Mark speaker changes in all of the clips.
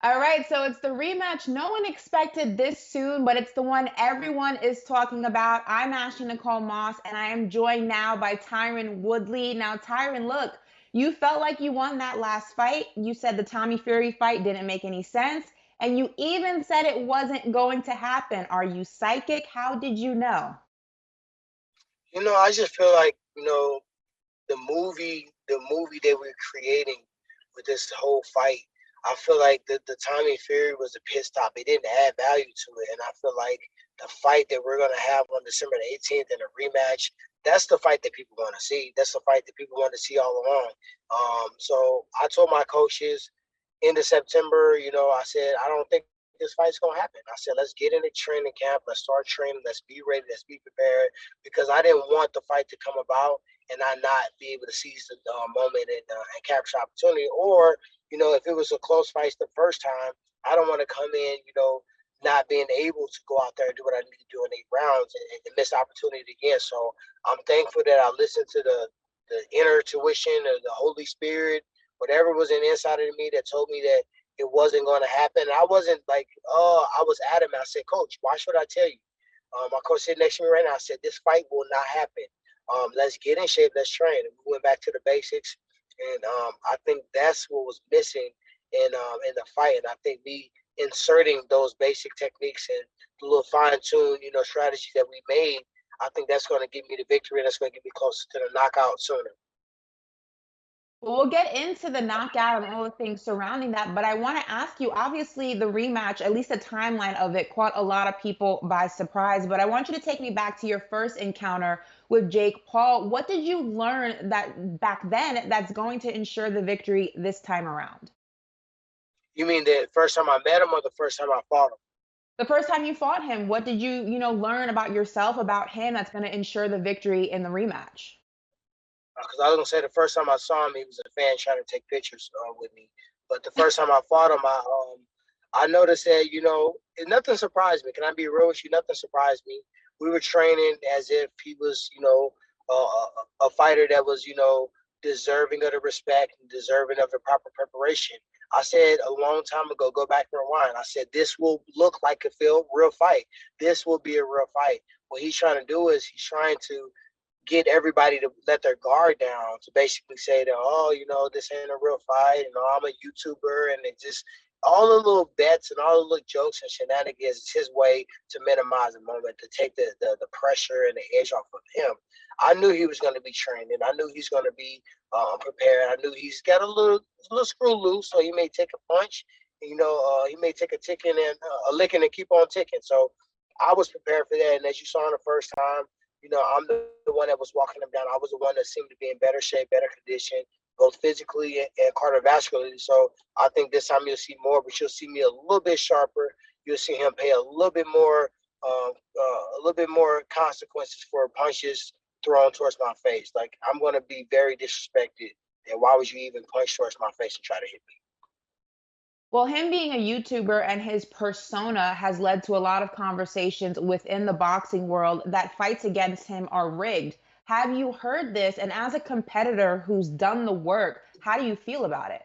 Speaker 1: All right, so it's the rematch. No one expected this soon, but it's the one everyone is talking about. I'm Ashley Nicole Moss, and I am joined now by Tyron Woodley. Now, Tyron, look, you felt like you won that last fight. You said the Tommy Fury fight didn't make any sense, and you even said it wasn't going to happen. Are you psychic? How did you know?
Speaker 2: I just feel like, the movie they were creating with this whole fight, I feel like the Tommy Fury was a pit stop. It didn't add value to it. And I feel like the fight that we're gonna have on December the 18th in a rematch, that's the fight that people want to see. That's the fight that people want to see all along. So I told my coaches end of September, I said, I don't think this fight's gonna happen. I said, let's get in the training camp, let's start training, let's be ready, let's be prepared, because I didn't want the fight to come about and I not be able to seize the moment and capture opportunity. Or, if it was a close fight the first time, I don't want to come in, not being able to go out there and do what I need to do in 8 rounds and miss opportunity again. So I'm thankful that I listened to the inner tuition of the Holy Spirit, whatever was in the inside of me that told me that it wasn't going to happen. I wasn't like, oh, I was adamant. I said, Coach, why should I tell you? My coach sitting next to me right now. I said, this fight will not happen. Let's get in shape. Let's train. And we went back to the basics, and I think that's what was missing in the fight. And I think me inserting those basic techniques and the little fine tune, strategies that we made, I think that's going to give me the victory, and that's going to get me closer to the knockout sooner.
Speaker 1: Well, we'll get into the knockout and all the things surrounding that, but I want to ask you, obviously the rematch, at least the timeline of it, caught a lot of people by surprise, but I want you to take me back to your first encounter with Jake Paul. What did you learn that back then that's going to ensure the victory this time around?
Speaker 2: You mean the first time I met him or the first time I fought him?
Speaker 1: The first time you fought him, what did you learn about yourself, about him that's going to ensure the victory in the rematch?
Speaker 2: Because I was gonna say the first time I saw him, he was a fan trying to take pictures with me. But the first time I fought him, I noticed that nothing surprised me. Can I be real with you? Nothing surprised me. We were training as if he was a fighter that was deserving of the respect and deserving of the proper preparation. I said a long time ago, go back and rewind. I said this will look like a real fight. This will be a real fight. What he's trying to do is he's trying to get everybody to let their guard down, to basically say that, oh, this ain't a real fight, I'm a YouTuber, and it just all the little bets and all the little jokes and shenanigans is his way to minimize the moment, to take the pressure and the edge off of him. I knew he was going to be trained, and I knew he's going to be prepared. I knew he's got a little screw loose, so he may take a punch. He may take a ticking and a licking and keep on ticking. So I was prepared for that, and as you saw in the first time, I'm the one that was walking him down. I was the one that seemed to be in better shape, better condition, both physically and cardiovascularly. So I think this time you'll see more, but you'll see me a little bit sharper. You'll see him pay a little bit more consequences for punches thrown towards my face. Like, I'm going to be very disrespected. And why would you even punch towards my face and try to hit me?
Speaker 1: Well, him being a YouTuber and his persona has led to a lot of conversations within the boxing world that fights against him are rigged. Have you heard this? And as a competitor who's done the work, how do you feel about it?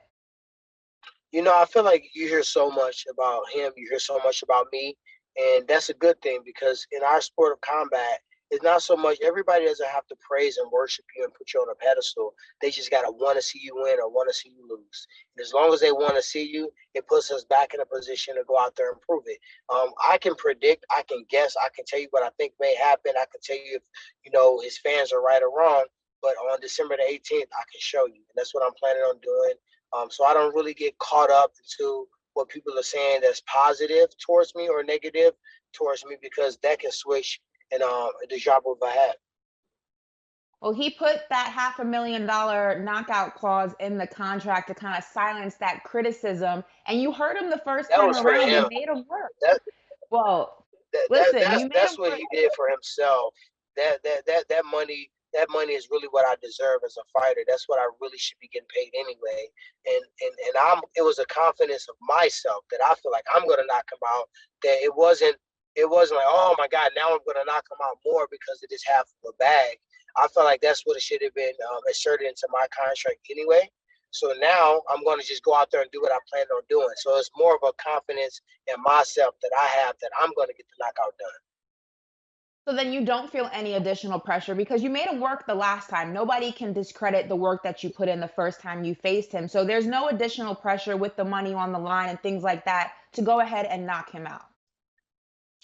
Speaker 2: I feel like you hear so much about him, you hear so much about me, and that's a good thing because in our sport of combat, it's not so much everybody doesn't have to praise and worship you and put you on a pedestal. They just gotta want to see you win or want to see you lose. And as long as they want to see you, it puts us back in a position to go out there and prove it. I can predict, I can guess, I can tell you what I think may happen. I can tell you if his fans are right or wrong. But on December the 18th, I can show you, and that's what I'm planning on doing. So I don't really get caught up into what people are saying that's positive towards me or negative towards me, because that can switch and the drop of a hat.
Speaker 1: Well, he put that $500,000 knockout clause in the contract to kind of silence that criticism. And you heard him the first
Speaker 2: That
Speaker 1: time
Speaker 2: was for
Speaker 1: around. You
Speaker 2: him.
Speaker 1: made him work.
Speaker 2: That,
Speaker 1: Well,
Speaker 2: that, that
Speaker 1: listen,
Speaker 2: that's
Speaker 1: you made him
Speaker 2: that's what
Speaker 1: work.
Speaker 2: he did for himself. That money is really what I deserve as a fighter. That's what I really should be getting paid anyway. And it was a confidence of myself that I feel like I'm gonna knock him out. That it wasn't like, oh my God, now I'm gonna knock him out more because it is half of a bag. I felt like that's what it should have been inserted into my contract anyway. So now I'm going to just go out there and do what I plan on doing. So it's more of a confidence in myself that I have that I'm going to get the knockout done.
Speaker 1: So then you don't feel any additional pressure because you made him work the last time. Nobody can discredit the work that you put in the first time you faced him. So there's no additional pressure with the money on the line and things like that to go ahead and knock him out.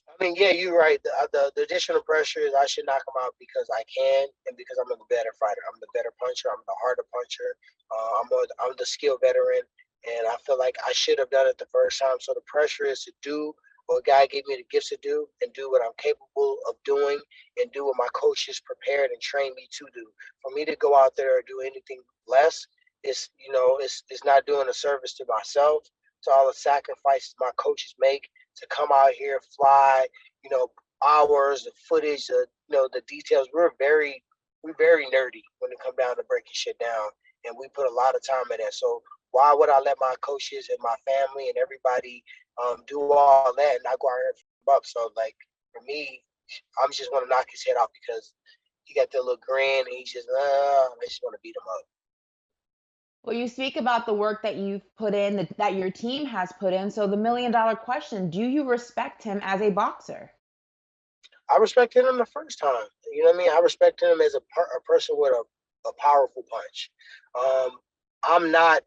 Speaker 2: I mean, yeah, you're right. The additional pressure is I should knock him out because I can and because I'm the better fighter. I'm the better puncher. I'm the harder puncher. I'm the skill veteran, and I feel like I should have done it the first time. So the pressure is to do what God gave me the gifts to do and do what I'm capable of doing and do what my coaches prepared and trained me to do. For me to go out there and do anything less is, it's not doing a service to myself, to all the sacrifices my coaches make to come out here, fly, you know, hours, the footage, the details. We're very nerdy when it comes down to breaking shit down, and we put a lot of time in that. So why would I let my coaches and my family and everybody do all that and I go out here and fuck up? So like for me, I'm just want to knock his head off because he got that little grin and he's just, I just want to beat him up.
Speaker 1: Well, you speak about the work that you've put in, that your team has put in. So the $1 million question, do you respect him as a boxer?
Speaker 2: I respected him the first time. You know what I mean? I respected him as a person with a powerful punch. Um, I'm not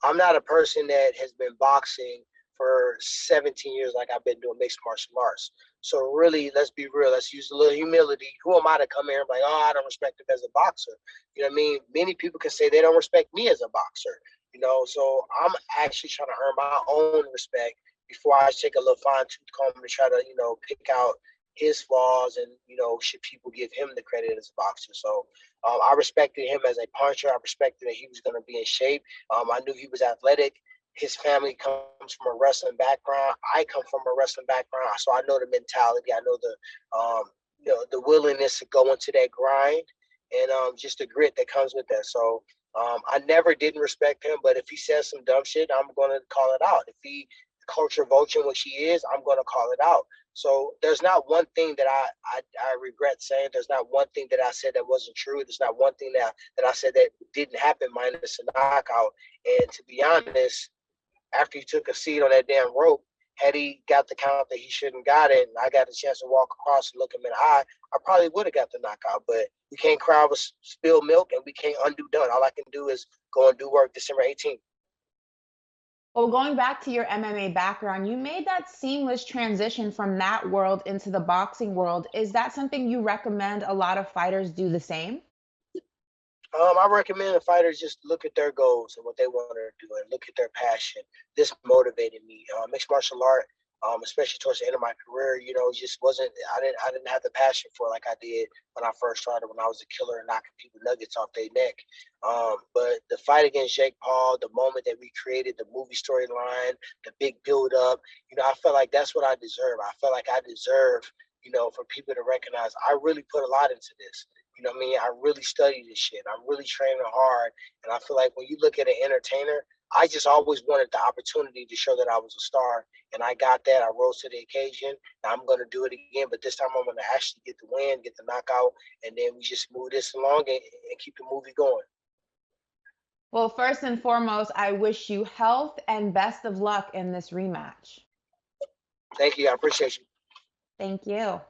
Speaker 2: I'm not a person that has been boxing for 17 years like I've been doing mixed martial arts. So really, let's be real. Let's use a little humility. Who am I to come here and be like, oh, I don't respect him as a boxer? You know what I mean? Many people can say they don't respect me as a boxer. So I'm actually trying to earn my own respect before I take a little fine tooth comb to try to, pick out his flaws and should people give him the credit as a boxer. So I respected him as a puncher. I respected that he was going to be in shape. I knew he was athletic. His family comes from a wrestling background. I come from a wrestling background, so I know the mentality. I know the willingness to go into that grind and just the grit that comes with that. So I never didn't respect him, but if he says some dumb shit, I'm going to call it out. If he culture vulture, which he is, I'm going to call it out. So there's not one thing that I regret saying. There's not one thing that I said that wasn't true. There's not one thing that I said that didn't happen minus a knockout. And to be honest, after he took a seat on that damn rope, had he got the count that he shouldn't got it, and I got a chance to walk across and look him in the eye, I probably would have got the knockout. But we can't cry over spilled milk, and we can't undo done. All I can do is go and do work December 18th.
Speaker 1: Well, going back to your MMA background, you made that seamless transition from that world into the boxing world. Is that something you recommend a lot of fighters do the same?
Speaker 2: I recommend the fighters just look at their goals and what they want to do and look at their passion. This motivated me. Mixed martial art, especially towards the end of my career, just wasn't. I didn't have the passion for it like I did when I first started. When I was a killer and knocking people nuggets off their neck. But the fight against Jake Paul, the moment that we created, the movie storyline, the big build up, I felt like that's what I deserve. I felt like I deserve, for people to recognize I really put a lot into this. You know what I mean? I really study this shit. I'm really training hard. And I feel like when you look at an entertainer, I just always wanted the opportunity to show that I was a star. And I got that. I rose to the occasion. And I'm going to do it again. But this time I'm going to actually get the win, get the knockout. And then we just move this along and keep the movie going.
Speaker 1: Well, first and foremost, I wish you health and best of luck in this rematch.
Speaker 2: Thank you. I appreciate you.
Speaker 1: Thank you.